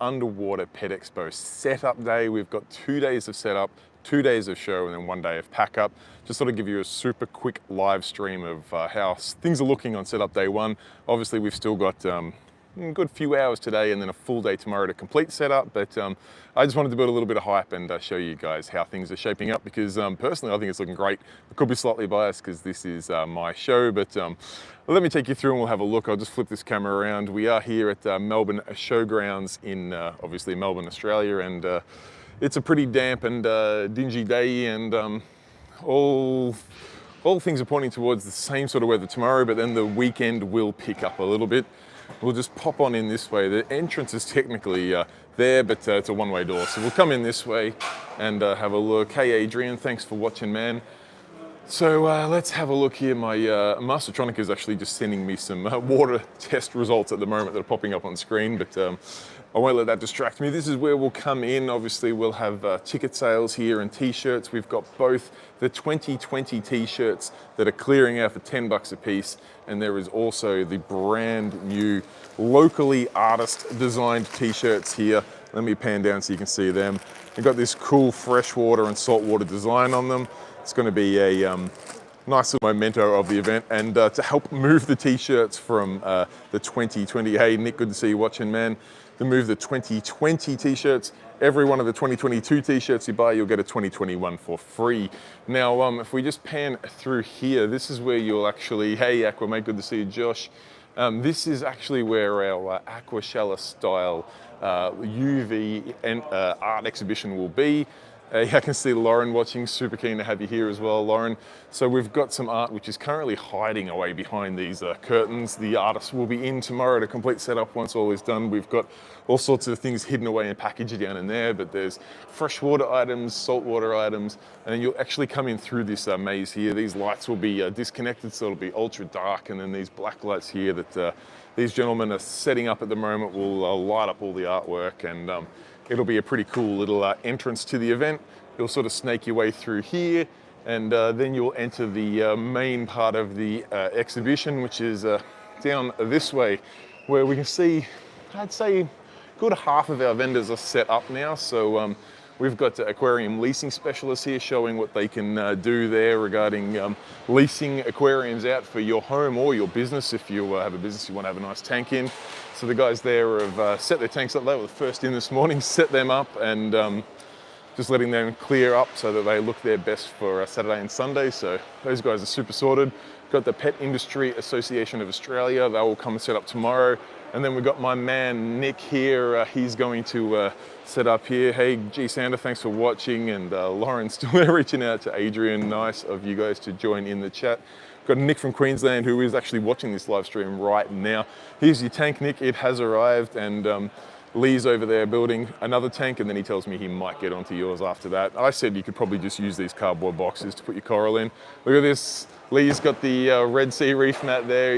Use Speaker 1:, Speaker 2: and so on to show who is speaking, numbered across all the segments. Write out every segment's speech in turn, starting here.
Speaker 1: underwater Pet Expo setup day. We've got 2 days of setup, 2 days of show, and then 1 day of pack up. Just sort of give you a super quick live stream of how things are looking on setup day one. Obviously, we've still got a good few hours today and then a full day tomorrow to complete setup, but I just wanted to build a little bit of hype and show you guys how things are shaping up, because personally I think it's looking great. I could be slightly biased because this is my show, but let me take you through and we'll have a look. I'll just flip this camera around. We are here at Melbourne Showgrounds in obviously Melbourne, Australia, and it's a pretty damp and dingy day, and all things are pointing towards the same sort of weather tomorrow, but then the weekend will pick up a little bit. We'll just pop on in this way. The entrance is technically there, but it's a one-way door. So we'll come in this way and have a look. Hey Adrian, thanks for watching, man. So let's have a look here. My Mastertronic is actually just sending me some water test results at the moment that are popping up on screen, but I won't let that distract me. This is where we'll come in. Obviously, we'll have ticket sales here and t-shirts. We've got both the 2020 t-shirts that are clearing out for $10 a piece, and there is also the brand new locally artist designed t-shirts here. Let me pan down so you can see them. We've got this cool freshwater and saltwater design on them. It's going to be a nice little memento of the event, and to help move the t-shirts from the 2020, hey Nick, good to see you watching, man, to move the 2020 t-shirts, every one of the 2022 t-shirts you buy, you'll get a 2021 for free. Now, if we just pan through here, this is where you'll actually, hey Aqua mate, good to see you, Josh. This is actually where our Aqua Shella style UV and art exhibition will be. I can see Lauren watching, super keen to have you here as well, Lauren. So we've got some art which is currently hiding away behind these curtains. The artists will be in tomorrow to complete setup once all is done. We've got all sorts of things hidden away and packaged down in there, but there's freshwater items, saltwater items, and then you'll actually come in through this maze here. These lights will be disconnected, so it'll be ultra dark, and then these black lights here that these gentlemen are setting up at the moment will light up all the artwork, and it'll be a pretty cool little entrance to the event. You'll sort of snake your way through here, and then you'll enter the main part of the exhibition, which is down this way, where we can see, I'd say, good half of our vendors are set up now. So we've got aquarium leasing specialists here showing what they can do there regarding leasing aquariums out for your home or your business. If you have a business you want to have a nice tank in. So the guys there have set their tanks up. They were the first in this morning, set them up, and just letting them clear up so that they look their best for Saturday and Sunday. So those guys are super sorted. Got the Pet Industry Association of Australia. They will come and set up tomorrow. And then we've got my man Nick here. He's going to set up here. Hey, G Sander, thanks for watching. And Lauren's still there reaching out to Adrian. Nice of you guys to join in the chat. Got Nick from Queensland who is actually watching this live stream right now. Here's your tank, Nick. It has arrived, and Lee's over there building another tank, and then he tells me he might get onto yours after that. I said you could probably just use these cardboard boxes to put your coral in. Look at this. Lee's got the Red Sea Reef mat there.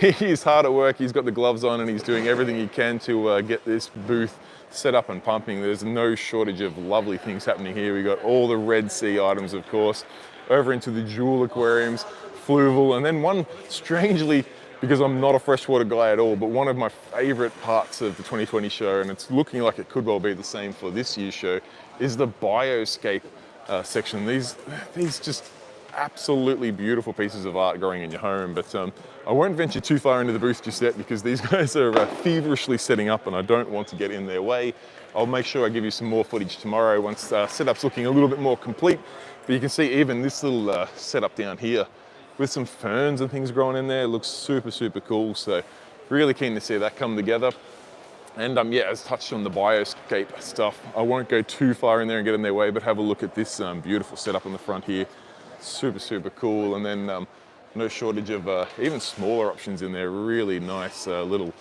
Speaker 1: He's hard at work. He's got the gloves on, and he's doing everything he can to get this booth set up and pumping. There's no shortage of lovely things happening here. We got all the Red Sea items, of course, over into the jewel aquariums, fluval, and then one, strangely, because I'm not a freshwater guy at all, but one of my favorite parts of the 2020 show, and it's looking like it could well be the same for this year's show, is the bioscape section. These just absolutely beautiful pieces of art growing in your home, but I won't venture too far into the booth just yet because these guys are feverishly setting up and I don't want to get in their way. I'll make sure I give you some more footage tomorrow once setup's looking a little bit more complete. But you can see even this little setup down here with some ferns and things growing in there. It looks super, super cool. So really keen to see that come together. And yeah, as touched on the bioscape stuff, I won't go too far in there and get in their way, but have a look at this beautiful setup on the front here. Super, super cool. And then no shortage of even smaller options in there. Really nice little,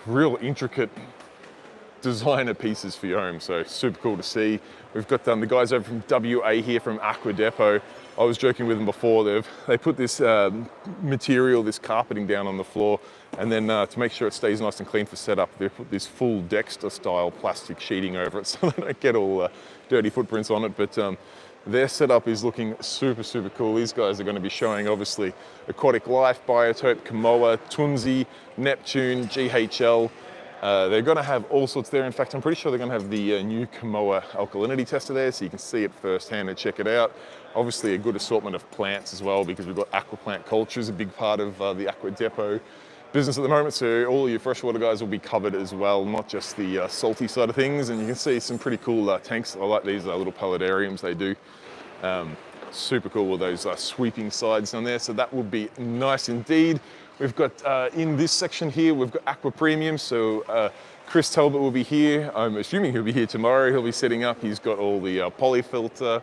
Speaker 1: real intricate designer pieces for your home. So super cool to see. We've got the guys over from WA here from Aqua Depot. I was joking with them before. They put this material, this carpeting down on the floor, and then to make sure it stays nice and clean for setup, they put this full Dexter style plastic sheeting over it so they don't get all dirty footprints on it. But their setup is looking super, super cool. These guys are going to be showing obviously Aquatic Life, Biotope, Kamoa, Tunzi, Neptune, GHL, They're going to have all sorts there. In fact, I'm pretty sure they're going to have the new Kamoa alkalinity tester there, so you can see it firsthand and check it out. Obviously a good assortment of plants as well, because we've got aqua plant cultures, a big part of the Aqua Depot business at the moment, so all your freshwater guys will be covered as well, not just the salty side of things. And you can see some pretty cool tanks. I like these little paludariums they do. Super cool with those sweeping sides on there, so that will be nice indeed. We've got in this section here, we've got Aqua Premium, so Chris Talbot will be here. I'm assuming he'll be here tomorrow. He'll be setting up. He's got all the polyfilter,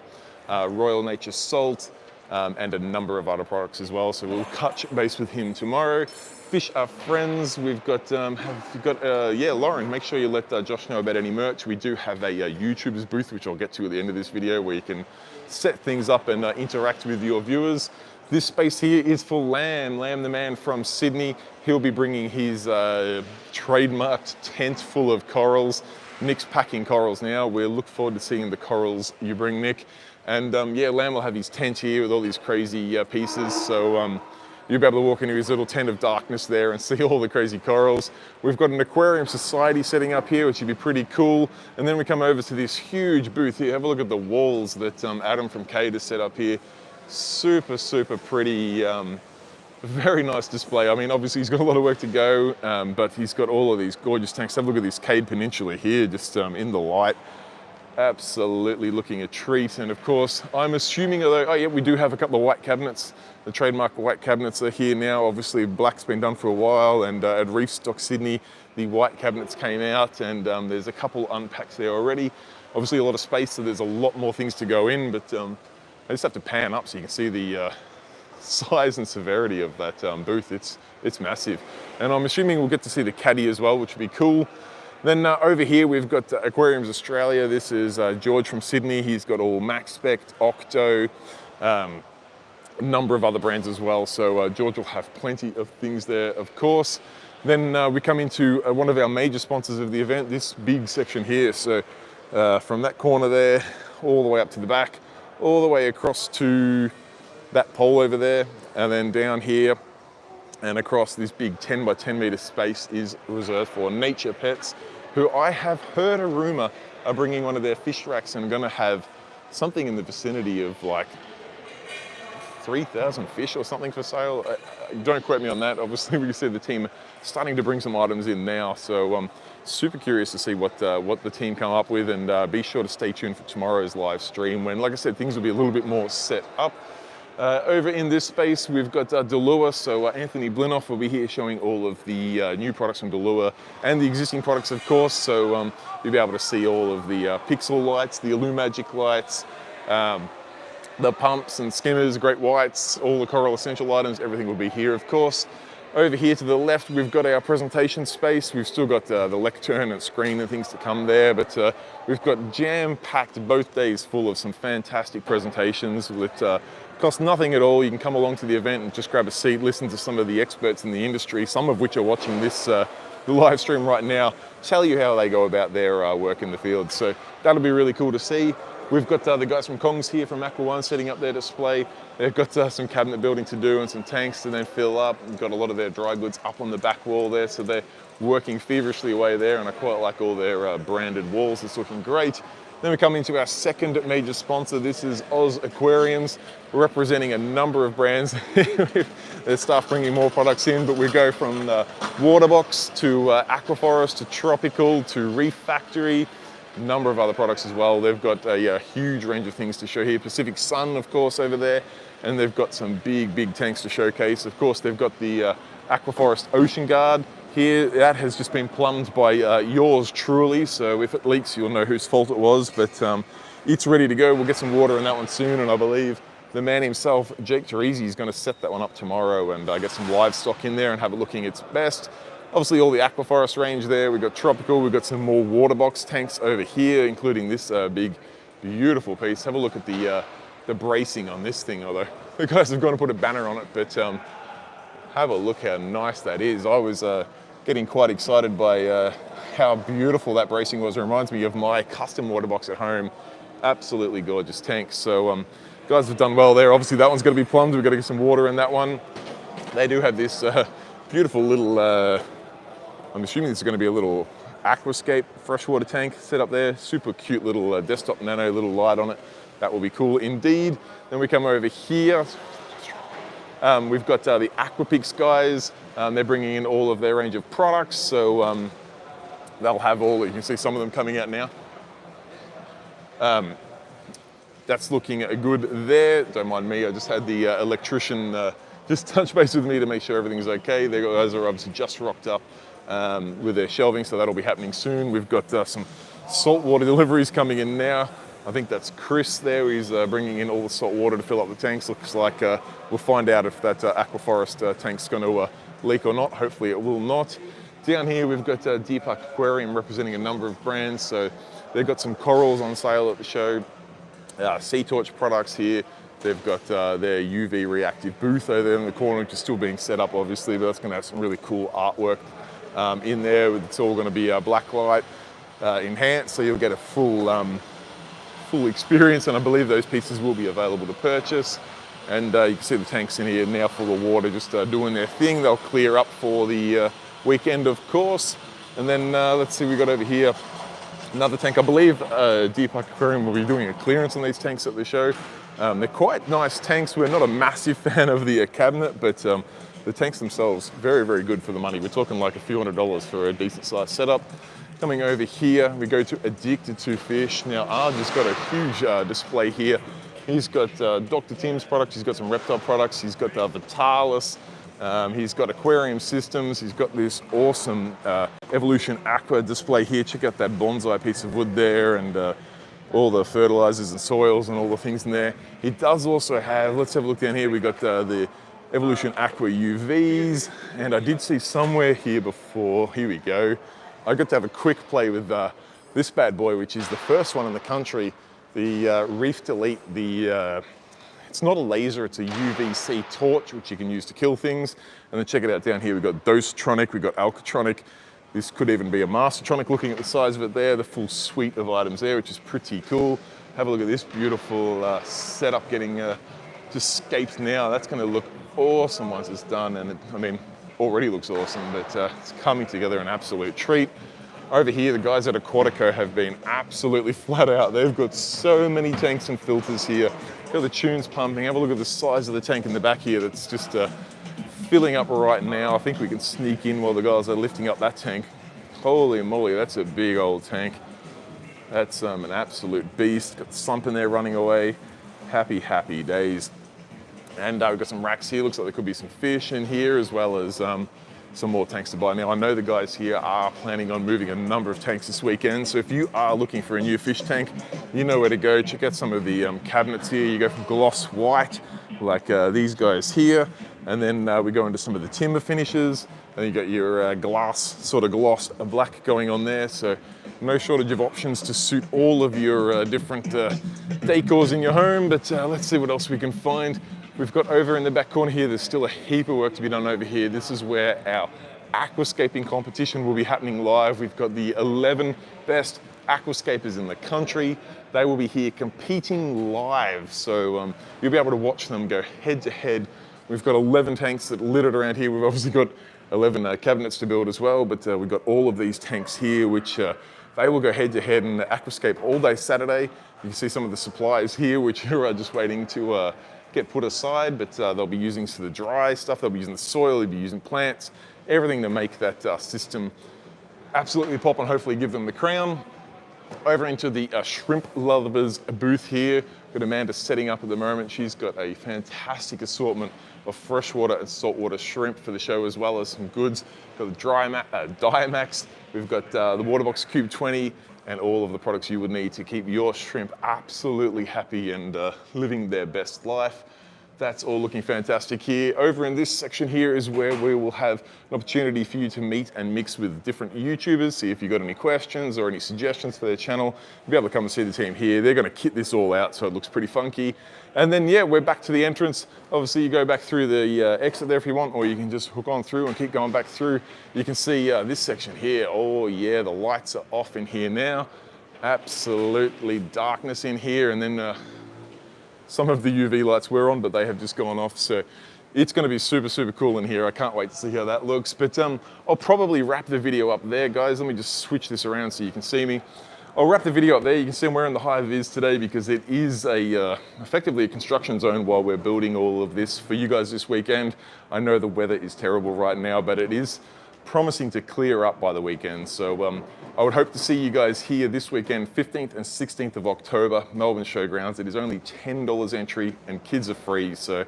Speaker 1: Royal Nature salt, and a number of other products as well, so we'll touch base with him tomorrow. Fish Are Friends, we've got, Lauren, make sure you let Josh know about any merch. We do have a YouTuber's booth, which I'll get to at the end of this video, where you can set things up and interact with your viewers. This space here is for Lamb the man from Sydney. He'll be bringing his trademarked tent full of corals. Nick's packing corals now. We look forward to seeing the corals you bring, Nick. And Lamb will have his tent here with all these crazy pieces. So you'll be able to walk into his little tent of darkness there and see all the crazy corals. We've got an Aquarium Society setting up here, which would be pretty cool. And then we come over to this huge booth here. Have a look at the walls that Adam from Cade has set up here. Super, super pretty, very nice display. I mean, obviously he's got a lot of work to go, but he's got all of these gorgeous tanks. Have a look at this Cade Peninsula here, just in the light. Absolutely looking a treat. And of course, I'm assuming, although, we do have a couple of white cabinets. The trademark white cabinets are here now. Obviously, black's been done for a while, and at Reef Stock Sydney, the white cabinets came out, and there's a couple unpacked there already. Obviously, a lot of space, so there's a lot more things to go in, but I just have to pan up so you can see the size and severity of that booth. It's massive. And I'm assuming we'll get to see the caddy as well, which would be cool. Then over here, we've got Aquariums Australia. This is George from Sydney. He's got all MaxSpect, Octo, a number of other brands as well. So George will have plenty of things there, of course. Then we come into one of our major sponsors of the event, this big section here. So from that corner there, all the way up to the back, all the way across to that pole over there, and then down here and across this big 10 by 10 meter space is reserved for Nature Pets, who I have heard a rumor are bringing one of their fish racks and going to have something in the vicinity of like 3,000 fish or something for sale. Don't quote me on that. Obviously, we see the team starting to bring some items in now, so I'm super curious to see what the team come up with, and be sure to stay tuned for tomorrow's live stream when, like I said, things will be a little bit more set up. Over in this space, we've got Delua, so Anthony Blinoff will be here showing all of the new products from Delua and the existing products, of course, so you'll be able to see all of the pixel lights, the Illumagic lights, the pumps and skimmers, great whites, all the coral essential items, everything will be here, of course. Over here to the left, we've got our presentation space. We've still got the lectern and screen and things to come there, but we've got jam-packed both days full of some fantastic presentations that cost nothing at all. You can come along to the event and just grab a seat, listen to some of the experts in the industry, some of which are watching this the live stream right now, tell you how they go about their work in the field. So that'll be really cool to see. We've got the guys from Kongs here from Aqua One setting up their display. They've got some cabinet building to do and some tanks to then fill up. We've got a lot of their dry goods up on the back wall there, so they're working feverishly away there, and I quite like all their branded walls. It's looking great. Then we come into our second major sponsor. This is Oz Aquariums, representing a number of brands. There's staff bringing more products in, but we go from Waterbox to Aquaforest to Tropical to Reef Factory, a number of other products as well. They've got a huge range of things to show here. Pacific Sun, of course, over there, and they've got some big tanks to showcase. Of course, they've got the Aquaforest Ocean Guard here. That has just been plumbed by yours truly, so if it leaks, you'll know whose fault it was, but it's ready to go. We'll get some water in that one soon, and I believe the man himself, Jake Teresi, is going to set that one up tomorrow and get some livestock in there and have it looking its best. Obviously, all the Aquaforest range there. We've got Tropical, we've got some more water box tanks over here, including this big, beautiful piece. Have a look at the bracing on this thing, although the guys have gone to put a banner on it, but have a look how nice that is. I was getting quite excited by how beautiful that bracing was. It reminds me of my custom water box at home. Absolutely gorgeous tanks. So guys have done well there. Obviously, that one's got to be plumbed. We've got to get some water in that one. They do have this beautiful little I'm assuming this is going to be a little Aquascape freshwater tank set up there. Super cute little desktop nano, little light on it. That will be cool indeed. Then we come over here. We've got the Aquapix guys. They're bringing in all of their range of products. So they'll have all, you can see some of them coming out now. That's looking good there. Don't mind me, I just had the electrician just touch base with me to make sure everything's okay. The guys are obviously just rocked up with their shelving, so that'll be happening soon. We've got some saltwater deliveries coming in now. I think that's Chris there. He's bringing in all the salt water to fill up the tanks. Looks like we'll find out if that Aquaforest tank's going to leak or not. Hopefully it will not. Down here we've got Deepak Aquarium representing a number of brands. So they've got some corals on sale at the show. Sea Torch products here. They've got their UV reactive booth over there in the corner, which is still being set up obviously, but that's going to have some really cool artwork in there. It's all going to be blacklight enhanced, so you'll get a full experience, and I believe those pieces will be available to purchase. And you can see the tanks in here now full of water, just doing their thing. They'll clear up for the weekend, of course. And then let's see, we got over here another tank. I believe Deepak Aquarium will be doing a clearance on these tanks at the show. They're quite nice tanks. We're not a massive fan of the cabinet, but the tanks themselves, very, very good for the money. We're talking like a few $100s for a decent sized setup. Coming over here, we go to Addicted to Fish. Now, Arj's got a huge display here. He's got Dr. Tim's products, he's got some reptile products, he's got Vitalis, he's got aquarium systems, he's got this awesome Evolution Aqua display here. Check out that bonsai piece of wood there, and all the fertilizers and soils and all the things in there. He does also have, let's have a look down here, we got the Evolution Aqua UVs, and I did see somewhere here before, here we go. I got to have a quick play with this bad boy, which is the first one in the country, the Reef Delete. It's not a laser, it's a UVC torch, which you can use to kill things. And then check it out down here, we've got Dosetronic, we've got Alcatronic. This could even be a Mastertronic, looking at the size of it there, the full suite of items there, which is pretty cool. Have a look at this beautiful setup getting just scaped now. That's gonna look awesome once it's done. And I mean, already looks awesome, but it's coming together an absolute treat. Over here, the guys at Aquatico have been absolutely flat out. They've got so many tanks and filters here. Got the tunes pumping. Have a look at the size of the tank in the back here that's just filling up right now. I think we can sneak in while the guys are lifting up that tank. Holy moly, that's a big old tank. That's an absolute beast. Got the sump in there running away. Happy, happy days. And we've got some racks here. Looks like there could be some fish in here, as well as some more tanks to buy. Now, I know the guys here are planning on moving a number of tanks this weekend, so if you are looking for a new fish tank, you know where to go. Check out some of the cabinets here. You go from gloss white, like these guys here, and then we go into some of the timber finishes, and you got your glass, sort of gloss black going on there, so no shortage of options to suit all of your different decors in your home. But let's see what else we can find. We've got over in the back corner here, there's still a heap of work to be done over here. This is where our aquascaping competition will be happening live. We've got the 11 best aquascapers in the country. They will be here competing live. So you'll be able to watch them go head to head. We've got 11 tanks that littered around here. We've obviously got 11 cabinets to build as well, but we've got all of these tanks here, which they will go head to head in the Aquascape all day Saturday. You can see some of the supplies here, which are just waiting to get put aside, but they'll be using the dry stuff, they'll be using the soil, they'll be using plants, everything to make that system absolutely pop and hopefully give them the crown. Over into the shrimp lovers booth here. Got Amanda setting up at the moment. She's got a fantastic assortment of freshwater and saltwater shrimp for the show, as well as some goods. Got the Diamax, we've got the Waterbox Cube 20, and all of the products you would need to keep your shrimp absolutely happy and living their best life. That's all looking fantastic here. Over in this section here is where we will have an opportunity for you to meet and mix with different YouTubers, see if you've got any questions or any suggestions for their channel. You'll be able to come and see the team here. They're gonna kit this all out so it looks pretty funky. And then, yeah, we're back to the entrance. Obviously, you go back through the exit there if you want, or you can just hook on through and keep going back through. You can see this section here. Oh yeah, the lights are off in here now. Absolutely darkness in here, and then some of the UV lights were on, but they have just gone off. So It's going to be super, super cool in here. I can't wait to see how that looks. But I'll probably wrap the video up there, guys. Let me just switch this around so you can see me. I'll wrap the video up there. You can see I'm wearing the high vis today because it is effectively a construction zone while we're building all of this for you guys this weekend. I know the weather is terrible right now, but it is promising to clear up by the weekend. So I would hope to see you guys here this weekend, 15th and 16th of October, Melbourne Showgrounds. It is only $10 entry and kids are free. So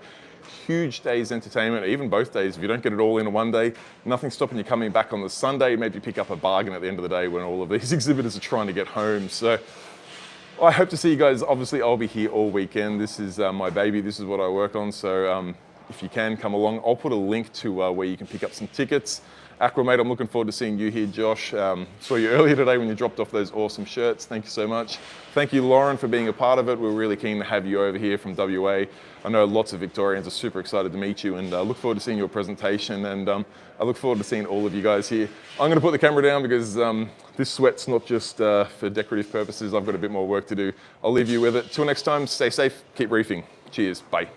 Speaker 1: huge day's entertainment, even both days. If you don't get it all in one day, nothing stopping you coming back on the Sunday. Maybe pick up a bargain at the end of the day when all of these exhibitors are trying to get home. So I hope to see you guys. Obviously, I'll be here all weekend. This is my baby. This is what I work on. So if you can, come along. I'll put a link to where you can pick up some tickets. Aqua, mate, I'm looking forward to seeing you here. Josh, saw you earlier today when you dropped off those awesome shirts. Thank you so much. Thank you, Lauren, for being a part of it. We're really keen to have you over here from WA. I know lots of Victorians are super excited to meet you, and I look forward to seeing your presentation, and I look forward to seeing all of you guys here. I'm going to put the camera down because this sweat's not just for decorative purposes. I've got a bit more work to do. I'll leave you with it. Till next time, stay safe, keep reefing. Cheers, bye.